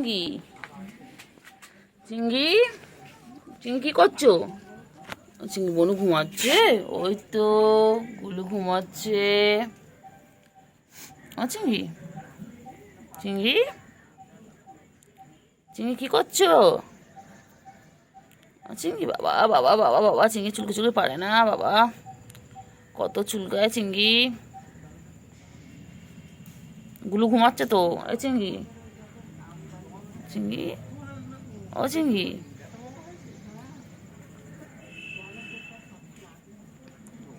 চিঙ্গি, চিঙ্গি, চিঙ্গি কি করছো? চিঙ্গি বনু ঘুমাচ্ছে। ওই তো গুলু ঘুমাচ্ছে। চিঙ্গি, চিঙ্গি, চিঙ্গি কি করছো? চিঙ্গি বাবা বাবা বাবা বাবা, চিঙ্গি চুলকে চুলকে পারে না বাবা, কত চুলকায় চিঙ্গি। গুলু ঘুমাচ্ছে তো। এই চিঙ্গি, চিঙ্গি, ও চিঙ্গি,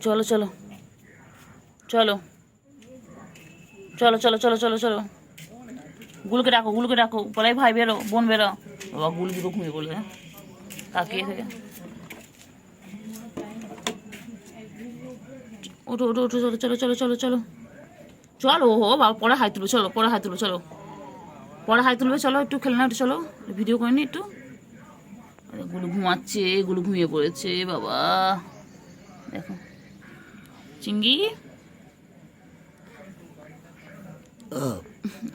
চলো চলো চলো চলো চলো চলো চলো চলো, গুলুকে ডাকো, গুলুকে ডাকো, বলাই ভাই বেরো, বোন বেরো। বাবা গুলু দুটো ঘুমিয়ে পড়লে তাকিয়ে থেকে। ওঠো ওঠো ওঠো, চলো চলো চলো চলো চলো চলো। ও বাবা পরে হাই তুলো, চলো পরে হাই তুলো, চলো পরে হাই তুলবে, চলো একটু খেলে না, একটু চলো ভিডিও করে নি একটু। গুলু ঘুমাচ্ছে, গুলু ঘুমিয়ে পড়েছে বাবা। দেখো চিঙ্গি,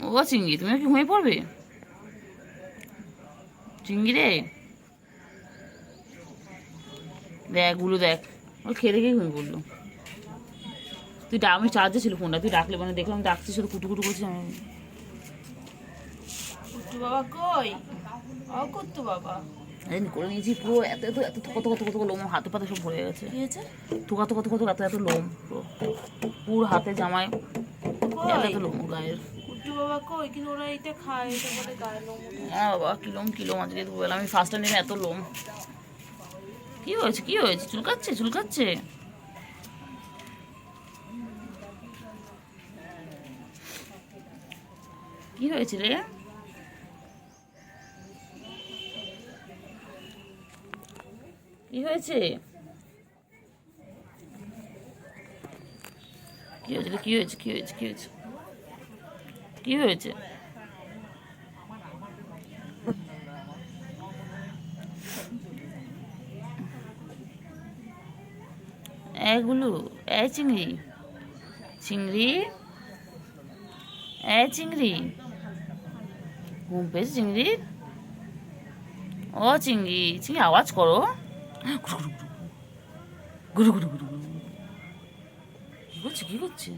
ও চিঙ্গি তুমি কি ঘুমিয়ে পড়বে? চিঙ্গি রে, দেখ গুলো দেখ, ও খেয়ে দেখেই ঘুমিয়ে পড়লো। তুই আমি চার্জে ছিল ফোনটা, তুই ডাকলে মানে দেখলাম ডাকছি, শুধু কুটু কুটু করছি আমি। কুট্টু বাবা কই? ও কুট্টু বাবা করে নিয়েছি পুরো, এত এত এত কত কত কত লোম, হাতে পাতে সব ভরে গেছে। কি হয়েছে? থোকা তো কত কত এত এত লোম, পুরো হাতে জামায় এত এত লোম গায়ের। কুট্টু বাবা কই? কিন্তু ওরা এটা খায়, এটা বলে গায়ের লোম। হ্যাঁ বাবা কিলোম কিলোম, আজকে দুবেলা আমি ফার্স্ট টাইম এত লোম। কি হয়েছে কি হয়েছে? চুলকাচ্ছে চুলকাচ্ছে। কি হয়েছে রে? কি হয়েছে? কি হয়েছে কি হয়েছে কি হয়েছে কি হয়েছে কি হয়েছে? এগুলো এ চিংড়ি, চিংড়ি, এ চিংড়ি, ঘুম পেয়েছে চিংড়ি? ও চিংড়ি, চিংড়ি আওয়াজ করো, গুরু গুরু গুরু গুরু। কি করছে কি করছে?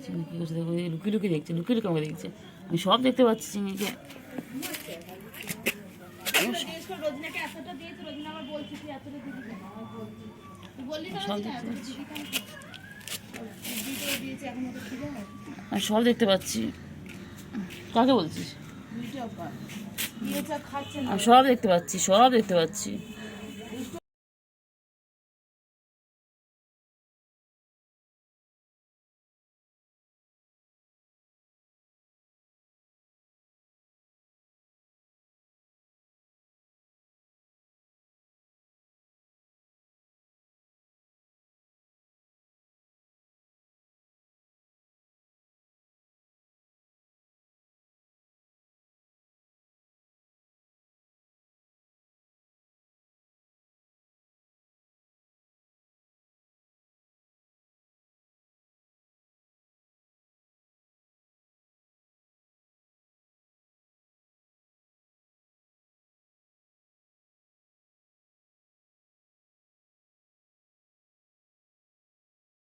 চিংড়ি কি করছে দেখো, লুকিয়ে লুকিয়ে দেখছে, লুকিয়ে লুকিয়ে আমাকে দেখছে। আমি সব দেখতে পাচ্ছি চিংড়িকে। আমি সব দেখতে পাচ্ছি। কাকে বলছিস? আমি সব দেখতে পাচ্ছি, সব দেখতে পাচ্ছি।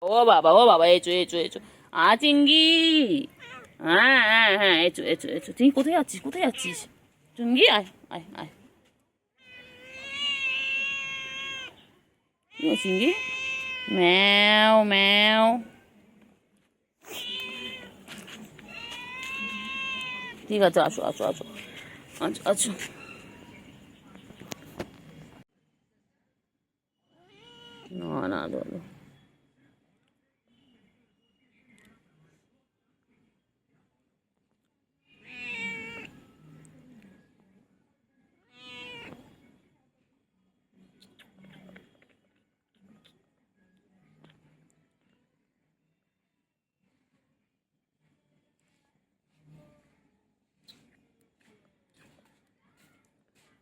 ও বাবা এচো এচো এচো। চিঙ্গি, হ্যাঁ হ্যাঁ হ্যাঁ, এচো এচো এচো। তুই কোথায় যাচ্ছিস কোথায় যাচ্ছিস? চিঙ্গি আয় আয় আয়। কি চিঙ্গি? ম্যাও ম্যাও। ঠিক আছে আসো আসো আসো আচ্ছা আচ্ছা। না না ধরো।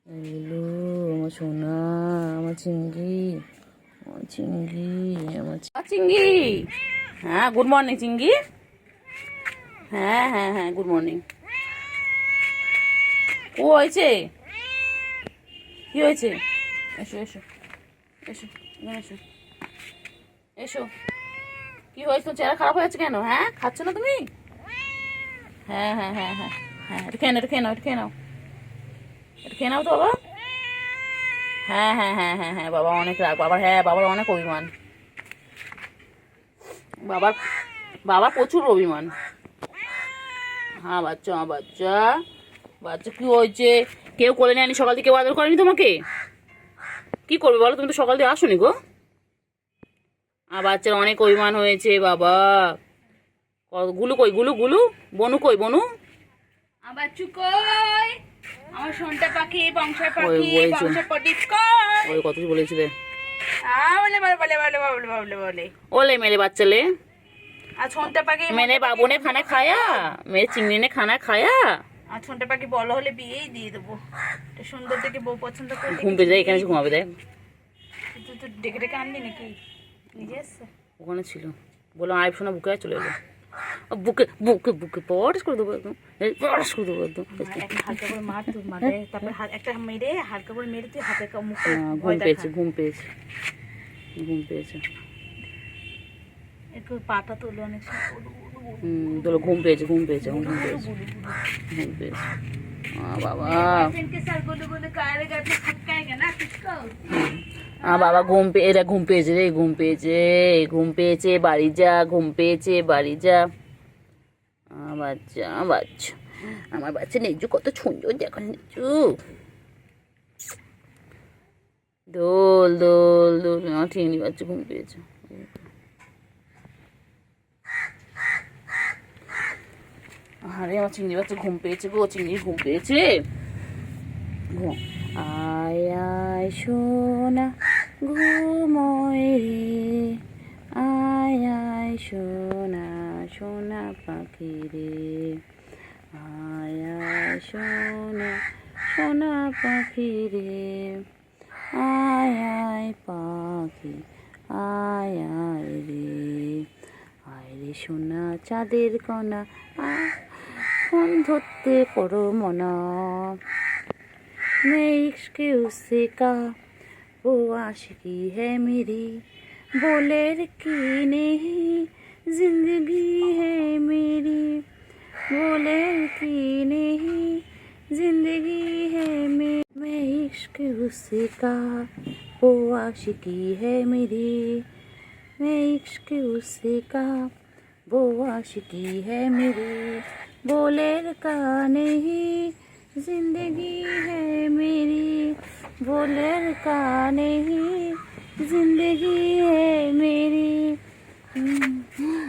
হ্যালো আমার সোনা, আমার চিঙ্গি, আমার চিঙ্গি, আমার চিঙ্গি। হ্যাঁ গুড মর্নিং চিঙ্গি। হ্যাঁ হ্যাঁ হ্যাঁ, গুড মর্নিং। ও হয়েছে, কি হয়েছে? এসো এসো এসো, এখানে এসো এসো। কি হয়েছে? তোমার চেহারা খারাপ হয়ে যাচ্ছে কেন? হ্যাঁ, খাচ্ছ না তুমি? হ্যাঁ হ্যাঁ হ্যাঁ হ্যাঁ হ্যাঁ, এটা খেয়ে নাও, এটা খেয়ে নাও, এটা খেয়ে নাও, এটা খেয়ে নাও তো বাবা। হ্যাঁ হ্যাঁ হ্যাঁ হ্যাঁ হ্যাঁ, বাবা অনেক রাগ, বাবার, হ্যাঁ বাবার অনেক অভিমান, বাবার, বাবার প্রচুর অভিমান। হ্যাঁ বাচ্চা, আমার বাচ্চা, বাচ্চা কি হয়েছে? কেউ কোলে নেয়নি সকাল থেকে, কেউ আদর করেনি তোমাকে? কি করবে বলো, তুমি তো সকাল দিয়ে আসোনি গো। আর বাচ্চার অনেক অভিমান হয়েছে বাবা। গুলু কই, গুলু গুলু, বনু কই, বনু? আমার চুকই, আমার সোনটা পাখি, বংশের পাখি, বংশের প্রদীপ কই? ওই কত কিছু বলেছিলে। বলে বলে বলে বলে বলে বলে বলে ওলে মেরে বাচ্চালে, আর সোনটা পাখি, मैंने बाबू ने खाना खाया, मेरे चिंगड़ी ने खाना खाया। আর সোনটা পাখি বড় হলে বিয়েই দিয়ে দেবো। তো সুন্দর দেখে বউ পছন্দ করে ঘুম পেয়ে যায়, এখানে এসে ঘুমাবে দেখ। তুই তো ডেকে ডেকে আনলি নাকি? নিজে এসছে? ওখানে ছিল, বললাম আইব শোনা, বুকে চলে এলো। বুকে বুকে বুকে পরশ করে দেবো একদম, পরশ করে দেবো একদম। একটা হালকা করে মার, তুই মারে, তারপর একটা মেরে হালকা করে মেরে তুই হাতের মুখে ঘুম পেয়েছে, ঘুম পেয়েছে, ঘুম পেয়েছে। একটু পাটা তোলো অনেক তোলো, ঘুম পেয়েছে, ঘুম পেয়েছে, ঘুম পেয়েছে, ঘুম পেয়েছে। বাবা, বাবা ঘুম পেয়ে, এরা ঘুম পেয়েছে রে, ঘুম পেয়েছে, ঘুম পেয়েছে, বাড়ি যা, ঘুম পেয়েছে, বাড়ি যা। বাচ্চা, বাচ্চা, আমার বাচ্চা নেজু কত সুন্দর, দেখো নেজু, দোল দোল দোল। আমার চিংড়ি বাচ্চা ঘুম পেয়েছে। আরে আমার চিংড়ি বাচ্চা ঘুম পেয়েছে গো, চিংড়ি ঘুম পেয়েছে। ঘুম, আয় আয় সোনা ঘুমোয় রে, আয় আয় সোনা, সোনা পাখি রে, আয় আয় সোনা, সোনা পাখি রে, আয় আয় পাখি, আয় আয় রে, আয় রে সোনা চাঁদের কণা, ফোন ধরতে করো মনা, मैं इश्क उससे का, वो आशिकी है मेरी, बोले की नहीं जिंदगी है मेरी, बोले की नहीं जिंदगी है मेरी, मैं इश्क उससे का, वो आशिकी है मेरी, मैं इश्क उससे का, वो आशिकी है मेरी, बोले का नहीं जिंदगी है मेरी, बोले का नहीं जिंदगी है मेरी।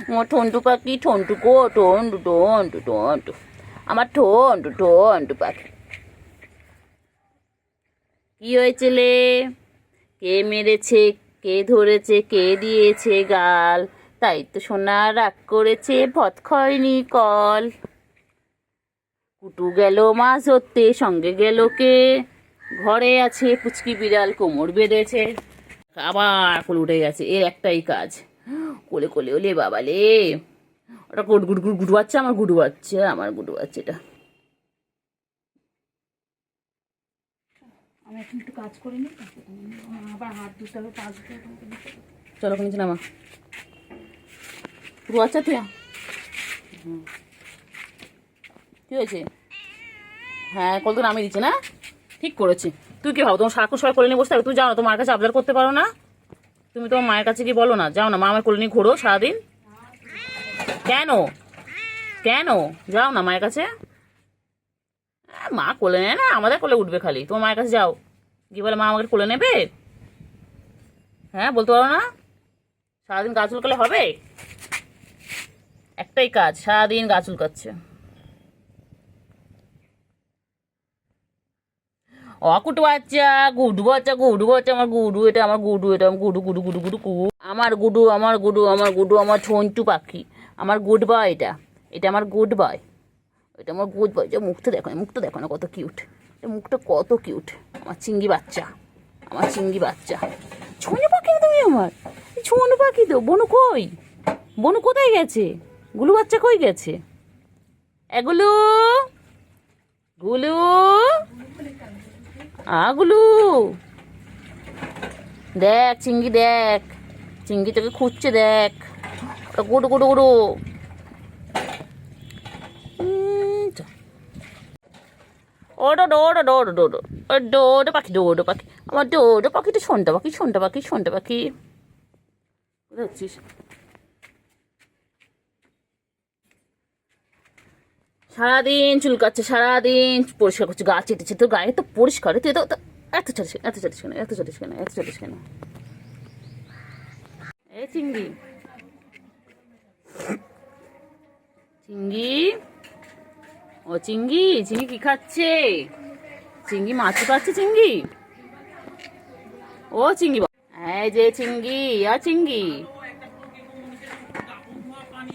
আমার ঠন্টু পাখি, ঠন্টু গো, ঠন্টু ঠন্টু ঠন্টু, আমার ঠন্টু ঠন্টু পাখি। কি হয়েছিল? কে মেরেছে, কে ধরেছে, কে দিয়েছে গাল, তাই তো সোনা রাগ করেছে, ভৎ খয়নি কল। কুটু গেল মাছ ধরতে, সঙ্গে গেল কে, ঘরে আছে পুচকি বিড়াল, কোমর বেঁধেছে। আবার কোলে উঠে গেছে, এর একটাই কাজ, কোলে কোলে ওলে বাবালে। ওটা গুড গুড গুড গুডু বাচ্চা, আমার গুডু বাচ্চা, আমার গুডু বাচ্চা এটা। আমি এখন একটু কাজ করে নিই, আবার হাত ধুতে হবে, পা ধুতে হবে। চলো নিচে নামা, গুডু বাচ্চা তুই। কি হয়েছে? হ্যাঁ, কল তো নামিয়ে দিচ্ছে না, ঠিক করেছি। তুই কি ভাবো তোমার সারাক্ষণ সবাই কোলে নিয়ে বসতে হবে? তুই যাও না, তোমার কাছে আবদার করতে পারো না? তুমি তোমার মায়ের কাছে কি বলো না? যাও না, মা আমার কোলে নিয়ে ঘোরো সারাদিন। কেন কেন যাও না মায়ের কাছে? মা কোলে নেয় না, আমাদের কোলে উঠবে খালি। তোমার মায়ের কাছে যাও, গিয়ে বলে মা আমাকে কোলে নেবে। হ্যাঁ, বলতে পারো না? সারাদিন গা চুলকালে হবে? একটাই কাজ, সারাদিন গা চুলকাচ্ছে। অকুটু বাচ্চা, গুডু বাচ্চা, গুডু বাচ্চা, আমার গুডু, এটা আমার গুডু, এটা আমার গুডু গুডু গুডু গুডু কু, আমার গুডু, আমার গুডু, আমার গুডু, আমার ঠন্টু পাখি, আমার গুড বয় এটা, এটা আমার গুড বয়, এটা আমার গুড বয়। যে মুখটা দেখো, মুখটা দেখো না কত কিউট, মুখটা কত কিউট, আমার চিংড়ি বাচ্চা, আমার চিংড়ি বাচ্চা। ছোনো পাখি তুমি আমার, ছোনো পাখি তো। বনু কই? বনু কোথায় গেছে? গুলু বাচ্চা কই গেছে? এগুলো গুলু আগুলু দেখ চিংড়ি, দেখ চিংড়ি তোকে খুঁজছে, দেখ গোড়ো গোড়ো গোড়ো। ওডো ডোডো ডোডো ডোডো ডোডো পাখি, ডোডো পাখি, আমার ডোডো পাখিটা, শোনটা পাখি, শোনটা পাখি, শোনটা পাখি। কোথায় হচ্ছিস? সারাদিন চুলকাচ্ছে, সারাদিন পরিষ্কার করছে, গা চেটেছে, তোর গায়ে তো পরিষ্কার, তুই তো এত চালিস, এত চালিস কেন, এত চালিস কেন, এত চালিস কেন? এই চিংড়ি, চিংড়ি, ও চিংড়ি, চিংড়ি কি খাচ্ছে? চিংড়ি মাছ খাচ্ছে চিংড়ি। ও চিংড়ি, এই যে চিংড়ি, আর চিংড়ি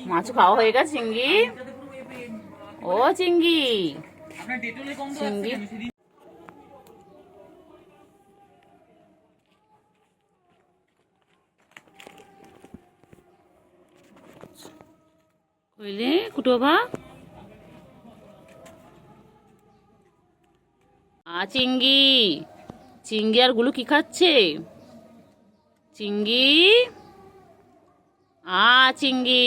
মাছ খাওয়া হয়ে গেছে চিংড়ি। ও চিংড়ি, চিংড়ি কইলে কুটু বাবা। চিংড়ি, চিংড়ি আর গুলু কি খাচ্ছে? চিংড়ি, চিংড়ি